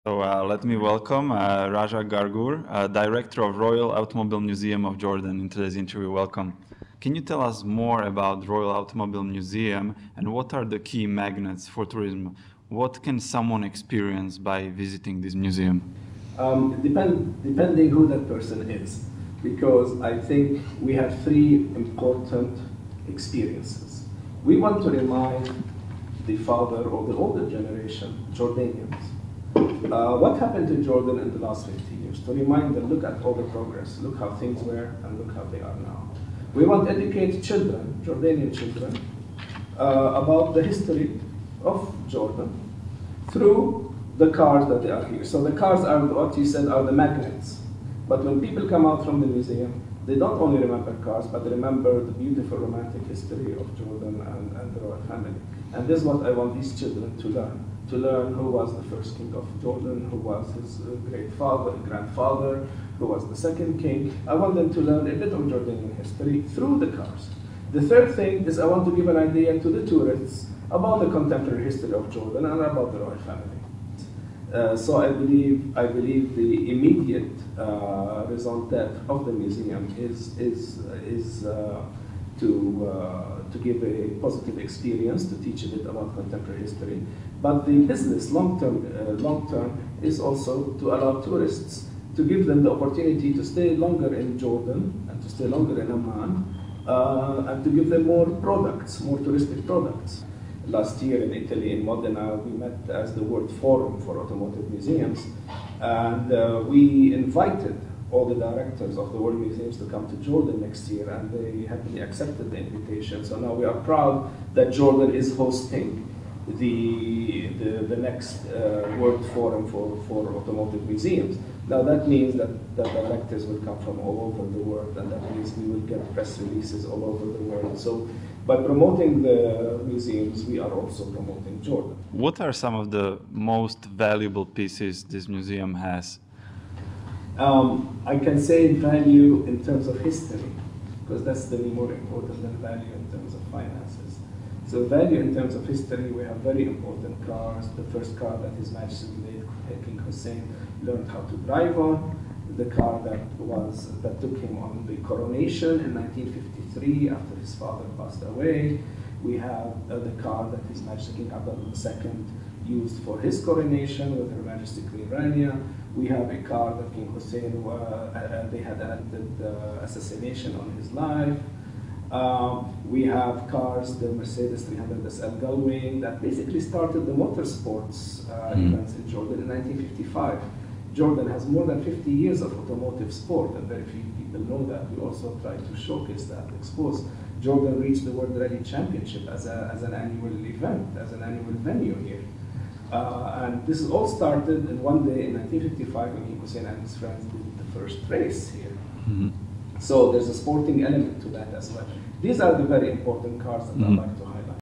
Let me welcome Raja Gargur, Director of Royal Automobile Museum of Jordan, in today's interview. Welcome. Can you tell us more about Royal Automobile Museum and what are the key magnets for tourism? What can someone experience by visiting this museum? Depending who that person is, because I think we have three important experiences. We want to remind the father or the older generation, Jordanians, what happened to Jordan in the last 50 years, to remind them, look at all the progress, look how things were, and look how they are now. We want to educate children, Jordanian children, about the history of Jordan through the cars that they are here. So the cars are what you said are the magnets. But when people come out from the museum, they don't only remember cars, but they remember the beautiful romantic history of Jordan and the royal family. And this is what I want these children to learn who was the first king of Jordan, who was his grandfather, who was the second king. I want them to learn a bit of Jordanian history through the cars. The third thing is I want to give an idea to the tourists about the contemporary history of Jordan and about the royal family. So I believe the immediate result of the museum is to give a positive experience, to teach a bit about contemporary history. But the business long term is also to allow tourists, to give them the opportunity to stay longer in Jordan and to stay longer in Amman, and to give them more products, more touristic products. Last year in Italy, in Modena, we met as the World Forum for Automotive Museums, and we invited all the directors of the world museums to come to Jordan next year, and they happily accepted the invitation. So now we are proud that Jordan is hosting the next World Forum for Automotive Museums. Now that means that the directors will come from all over the world, and that means we will get press releases all over the world. So by promoting the museums, we are also promoting Jordan. What are some of the most valuable pieces this museum has? I can say value in terms of history, because that's the more important than value in terms of finances. So value in terms of history, we have very important cars. The first car that His Majesty King Hussein learned how to drive on, the car that took him on the coronation in 1953 after his father passed away. We have the car that His Majesty King Abdullah II used for his coronation with Her Majesty Queen Rania. We have a car that King Hussein, they had attempted assassination on his life. We have cars, the Mercedes 300 SL Gullwing, that basically started the motorsports events in Jordan in 1955. Jordan has more than 50 years of automotive sport, and very few people know that. We also try to showcase that, expose. Jordan reached the World Rally Championship as an annual event, as an annual venue here. And this all started in one day in 1955 when King Hussein and his friends did the first race here. So there's a sporting element to that as well. These are the very important cars that I'd like to